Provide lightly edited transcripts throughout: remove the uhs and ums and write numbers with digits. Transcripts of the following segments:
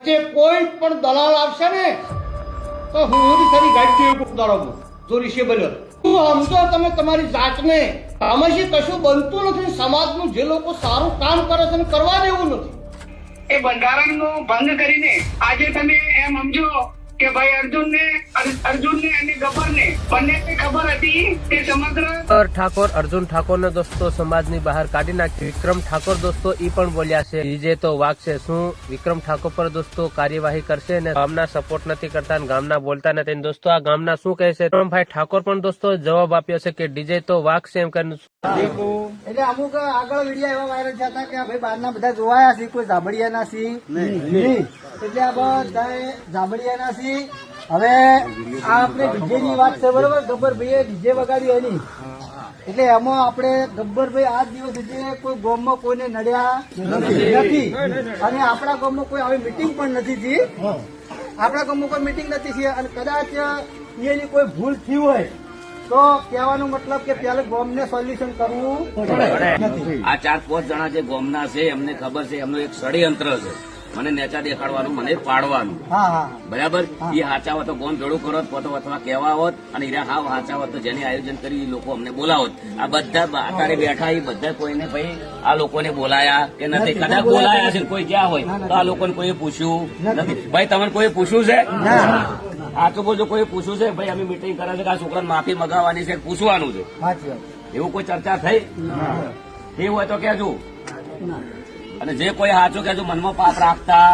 જે કોઈ પણ દલાલ આવશે ને તો હું સારી ગાડી દોડાવું જો રિશેબલ હું સમજો તમે તમારી જાતને આમાંથી કશું બનતું નથી. સમાજનું જે લોકો સારું કામ કરે છે કરવા દેવું નથી. એ બંધારણનો ભંગ કરીને આજે તમે એમ સમજો કે ભાઈ અર્જુનને અને ગબ્બરને બંનેને ખબર હતી કે સમગ્ર ઠાકોર અર્જુન ઠાકોરને દોસ્તો સમાજની બહાર કાઢી નાખી. વિક્રમ ઠાકોર દોસ્તો ઈ પણ બોલ્યા છે ડીજે તો વાગશે. શું વિક્રમ ઠાકોર પર દોસ્તો કાર્યવાહી કરશે ને ગામના સપોર્ટ નથી કરતા ને ગામના બોલતા નથી. દોસ્તો આ ગામના શું કહે છે વિક્રમભાઈ ઠાકોર પણ દોસ્તો જવાબ આપ્યો છે કે ડીજે તો વાગશે એમ કરીને. એટલે અમુક આગળ વિડીયો એવા વાયરલ થયા હતા કે ભાઈ બહારના બધા જોવાયા છે, કોઈ જાબડિયાના સી નહીં. એટલે આ બધા જાબડિયાના સી. હવે આ આપણે ડીજે ની વાત છે બરોબર. ગબ્બરભાઈએ ડીજે વગાડ્યું એની એટલે એમાં આપણે ગબ્બરભાઈ આજ દિવસ સુધી કોઈ ગામમાં કોઈને નડ્યા નથી અને આપણા ગામમાં કોઈ આવી મીટિંગ પણ નથી થઈ. આપણા ગામમાં કોઈ મીટિંગ નથી થઈ અને કદાચ એની કોઈ ભૂલ થઈ હોય તો કહેવાનો મતલબ કે પેલા ગોમને સોલ્યુશન કરવું પડે. આ 4-5 જણા જે ગોમના છે એમને ખબર છે એમનું એક ષડયંત્ર છે મને નેચા દેખાડવાનું, મને પાડવાનું. બરાબર. એ હાચા હોત તો ગોમ ભેળું કરો તો અથવા કહેવા હોત અને હીરા હાવ હાચા હોત તો જેને આયોજન કરી એ લોકો અમને બોલાવોત. આ બધા અત્યારે બેઠા એ બધા કોઈને ભાઈ આ લોકોને બોલાયા કે નથી? કદાચ બોલાયા છે કોઈ જ્યાં હોય તો આ લોકોને કોઈ પૂછ્યું નથી. ભાઈ તમને કોઈ પૂછ્યું છે? આ તો બોલજો કોઈ પૂછ્યું છે ભાઈ અમે મીટિંગ કરે છે કે આ છોકરાને માફી મગાવવાની છે પૂછવાનું છે એવું કોઈ ચર્ચા થઈ? એ હોય તો કેજો. અને જે કોઈ સાચું કેજો મનમાં પાપ રાખતા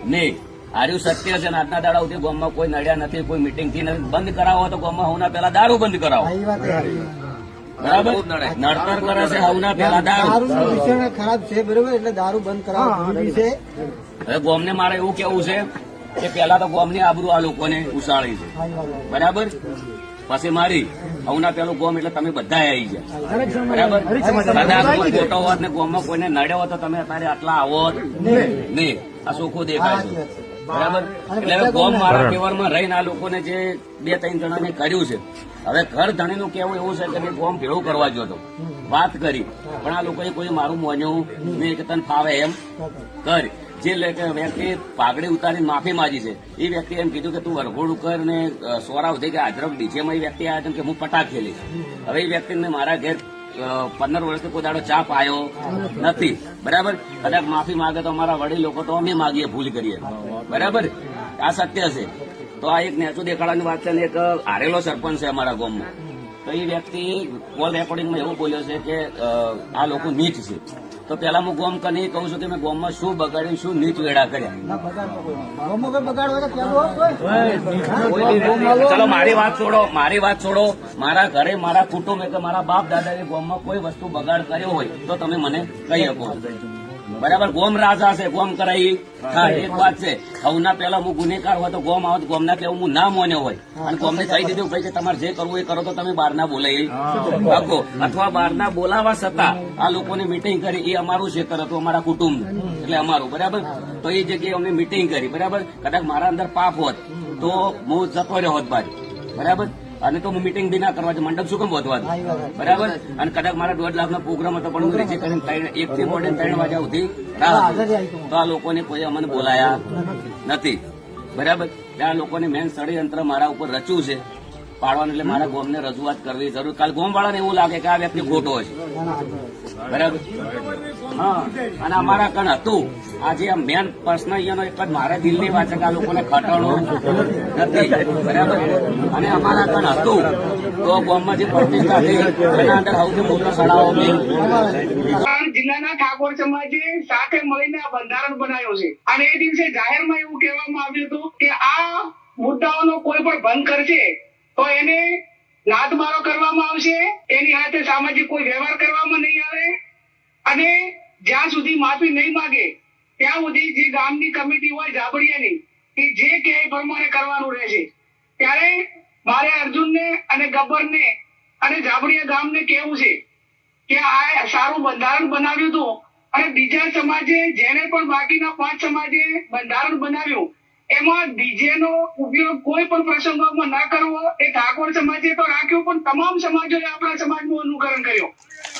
નહીં. આર્યું સત્ય છે. આજના દાડા સુધી ગામમાં કોઈ નડ્યા નથી, કોઈ મીટિંગ થી નથી. બંધ કરાવો તો ગામમાં હવના પેલા દારૂ બંધ કરાવો. બરાબર. નડતર કરે છે હવના પેલા દારૂ ખરાબ છે બરોબર. એટલે દારૂ બંધ કરાવવા છે. હવે ગામને મારે એવું કેવું છે કે પેલા તો ગામની આબરૂ આ લોકોને ઉછાળી છે. બરાબર. પછી મારી હવના પેલું ગોમ એટલે તમે બધા આવી ગયા. બરાબર. કદાચ કોઈ ખોટો હોત ને ગોમમાં કોઈને નડ્યો હોત તો તમે અત્યારે આટલા આવો નહીં. આ ચોખ્ખું દેખાય છે. બરાબર. એટલે ગોમ મારા ફેવરમાં રહીને આ લોકોને જે 2-3 જણાને કર્યું છે. હવે ઘર ધણીનું કેવું એવું છે કે મેં ગોમ ભેળું કરવા ગયો હતો, વાત કરી પણ આ લોકોએ કોઈ મારું મોન્યું મેં કે તને ફાવે એમ કર. જે વ્યક્તિ પાઘડી ઉતારીને માફી માંગી છે એ વ્યક્તિ એમ કીધું કે તું વરઘોડું કર ને સોરાવ થઈ કે હાજર ડીજેમાં એ વ્યક્તિ આવ્યા કે હું પટાક ખેલીશ. હવે એ વ્યક્તિને મારા ઘેર 15 વર્ષથી કોઈ દાડો ચા પાયો નથી. બરાબર. કદાચ માફી માંગે તો અમારા વડીલ લોકો તો અમે માગીએ, ભૂલ કરીએ. બરાબર. આ સત્ય છે. તો આ એક નેચું દેખાડાની વાત છે ને એક હારેલો સરપંચ છે અમારા ગામમાં. તો એ વ્યક્તિ કોલ રેકોર્ડિંગમાં એવું બોલ્યો છે કે આ લોકો નીચ છે. તો પેલા હું ગોમ કને કહું છું કે મેં ગોમમાં શું બગાડ્યું, શું નીચ વેડા કર્યા. ચલો મારી વાત છોડો. મારા ઘરે મારા કુટુંબ કે મારા બાપ દાદાએ ગોમમાં કોઈ વસ્તુ બગાડ કર્યો હોય તો તમે મને કહી શકો. બરાબર. ગોમ રાજા છે, ગોમ કરાઈ. હા, એક વાત છે. હવના પેલા હું ગુનેગાર હોય તો ગોમ આવત ગોમના કેવું હું ના મોન્યો હોય અને ગોમને કહી દીધું ભાઈ કે તમારે જે કરવું એ કરો તો તમે બહારના બોલાવી શકો. અથવા બહારના બોલાવા છતાં આ લોકોની મીટિંગ કરી એ અમારું ક્ષેત્ર હતું, અમારા કુટુંબ એટલે અમારું. બરાબર. તો એ જગ્યાએ અમને મીટિંગ કરી. બરાબર. કદાચ મારા અંદર પાપ હોત તો હું જતો રહ્યો હોત બાજુ. બરાબર. અને તો હું મીટિંગ બી ના કરવા મંડપ શું કેમ વધવા દઉં. બરાબર. અને કદાચ મારા 1.5 લાખનો પ્રોગ્રામ હતો પણ હું રીચે કરીને 1 થી મોડે 3 વાગ્યા સુધી રાહ. તો આ લોકોને કોઈ અમને બોલાયા નથી. બરાબર. આ લોકોને મેન ષડયંત્ર મારા ઉપર રચ્યું છે પાડવાનું. એટલે મારા ગોમને રજૂઆત કરવી જરૂર. કાલ ગોમ વાળાને એવું લાગે કે આ વ્યક્તિ ખોટો છે. બરાબર. હા. અને અમારા કણ હતું આજે મેન પ્રશ્ન અહીંયાનો એક જ મારા દિલની વાત છે કે આ લોકોને ખટાણો નથી. બરાબર. અને અમારા કણ હતું તો ગામમાં જે પ્રતિષ્ઠા થઈ એના અંદર સૌથી મોટો સડાવો જિલ્લાના ઠાકોર સમાજે સાથે મળીને આ બંધારણ બનાવ્યો છે. અને એ દિવસે જાહેરમાં એવું કહેવામાં આવ્યું હતું કે આ મુદ્દાઓનો કોઈ પણ ભંગ કરશે તો એને લાતમારો કરવામાં આવશે, એની સાથે સામાજિક કોઈ વ્યવહાર કરવામાં નહીં આવે અને જ્યાં સુધી માફી નહીં માંગે ત્યાં સુધી જે ગામની કમિટી હોય જાબડિયાની કે જે કે એ પ્રમાણે કરવાનું રહેશે. ત્યારે મારે અર્જુનને અને ગબ્બરને અને જાબડિયા ગામને કહેવું છે કે આ સારું બંધારણ બનાવ્યું હતું અને બીજા સમાજે જેને પણ બાકીના 5 સમાજે બંધારણ બનાવ્યું એમાં ડીજે નો ઉપયોગ કોઈ પણ પ્રસંગોમાં ના કરવો એ ઠાકોર સમાજે તો રાખ્યું પણ તમામ સમાજોએ આપણા સમાજનું અનુકરણ કર્યું.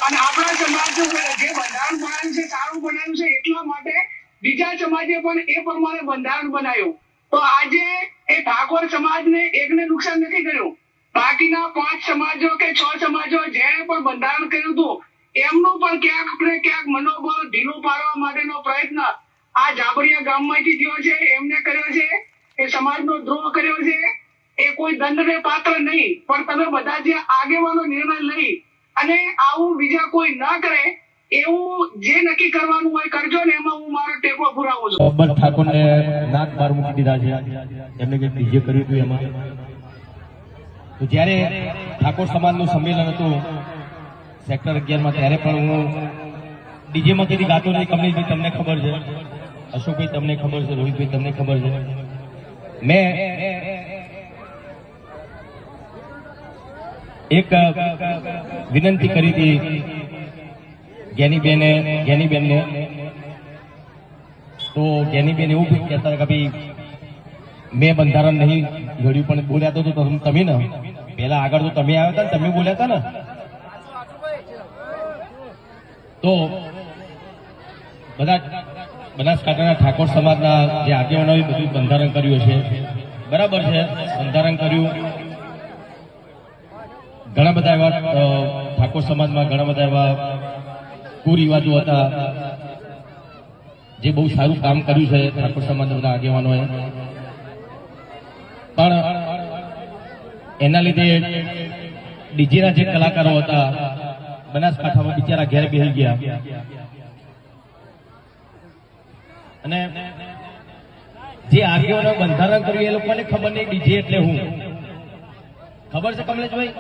અને આપણા સમાજનું જે બંધારણ બનાવ્યું છે સારું બનાવ્યું છે એટલા માટે બીજા સમાજે પણ એ પ્રમાણે બંધારણ બનાવ્યું. તો આજે એ ઠાકોર સમાજને એકને નુકસાન નથી કર્યું. બાકીના 5 સમાજો કે 6 સમાજો જેણે પણ બંધારણ કર્યું હતું એમનું પણ ક્યાંક ને ક્યાંક મનોબળ ઢીલું પાડવા માટેનો પ્રયત્ન આ જાબડિયા ગામમાંથી થયો છે, એમને કર્યો છે. એ સમાજનો દ્રોહ કર્યો છે. એ કોઈ દંડને પાત્ર નહીં, પણ તમે બધા જે આગેવાનો નિર્ણય લઈ અને આવું બીજા કોઈ ન કરે એવું જે નક્કી કરવાનું હોય કરજો ને, એમાં હું મારો ટેકો પુરાવું છું. અકબર ઠાકોરને નાક બહાર મૂકી દીધા છે. એમને જે ડીજે કર્યું હતું એમાં તો જ્યારે ઠાકોર સમાજનું સંમેલન હતું સેક્ટર 11માં, ત્યારે પણ હું ડીજેમાં કદી ગાતો નહીં. કમલેશભાઈ તમને ખબર છે, અશોકભાઈ તમને ખબર છે, રોહિતભાઈ તમને ખબર છે. મેં એક વિનંતી કરી હતી જ્ઞાનીબેનને. તો જ્ઞાનીબેન એવું કહેતા હતા કે ભાઈ મેં બંધારણ નહીં ઘડ્યું, પણ બોલ્યા તો તમે ને પેલા આગળ તો તમે આવ્યા હતા ને તમે બોલ્યા હતા ને. તો બધા બનાસકાંઠાના ઠાકોર સમાજના જે આગેવાનોએ બધું બંધારણ કર્યું છે, બરાબર છે, બંધારણ કર્યું. ઘણા બધા એવા ઠાકોર સમાજમાં ઘણા બધા એવા કુરિવાજો હતા જે બહુ સારું કામ કર્યું છે ઠાકોર સમાજના બધા આગેવાનોએ. પણ એના લીધે ડીજેના જે કલાકારો હતા બનાસકાંઠામાં બિચારા ઘેર બેસી ગયા. અને જે આગેવાનો બંધારણ કર્યું એ લોકોને ખબર નહીં ડીજે એટલે હું. ખબર છે કમલેશભાઈ?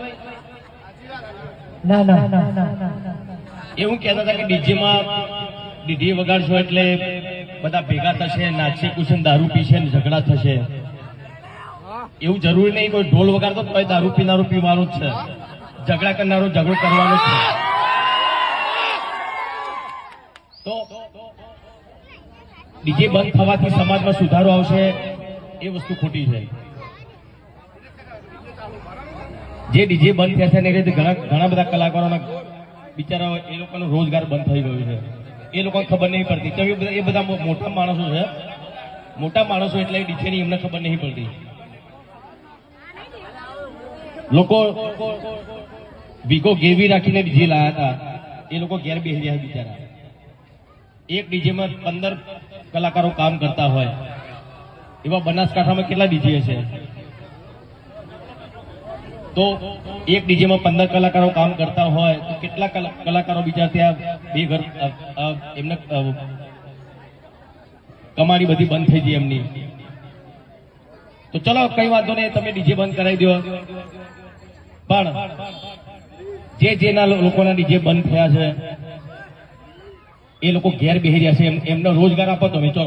એવું કહેતા હતા કે ડીજે વગાડશો એટલે બધા ભેગા થશે, નાચશે, કુશન, દારૂ પીશે ને ઝઘડા થશે. એવું જરૂરી નહીં. કોઈ ઢોલ વગાડતો તો દારૂ પીનારો પીવાનું જ છે, ઝઘડા કરનારો ઝઘડો કરવાનો જ છે. તો ડીજે બંધ થવાથી સમાજમાં સુધારો આવશે એ વસ્તુ ખોટી છે. જે ડીજે બંધ થયા છે ને એ રીતે ઘણા બધા કલાકારોના બિચારા એ લોકોનો રોજગાર બંધ થઈ ગયો છે. એ લોકોને ખબર નહીં પડતી. એ બધા મોટા માણસો છે, મોટા માણસો એટલે ડીજેની એમને ખબર નહીં પડતી. લોકો વીગો ગેરવી રાખીને ડીજે લાયા હતા, એ લોકો ઘેર બેસી રહ્યા બિચારા. એક ડીજેમાં 15 કલાકારો કામ કરતા હોય એવા બનાસકાંઠામાં કેટલા ડીજે છે? તો એક ડીજેમાં 15 કલાકારો કામ કરતા હોય તો કેટલા કલાકારો બીજા ત્યાં બે ઘર એમને કમાણી બધી બંધ થઈ ગઈ એમની. તો ચલો કઈ વાંધો નહીં, તમે ડીજે બંધ કરાવી દો. પણ જેના લોકોના ડીજે બંધ થયા છે એ લોકો ઘેર બેસી રહ્યા છે, એમનો રોજગાર આપો તમે. ચલો.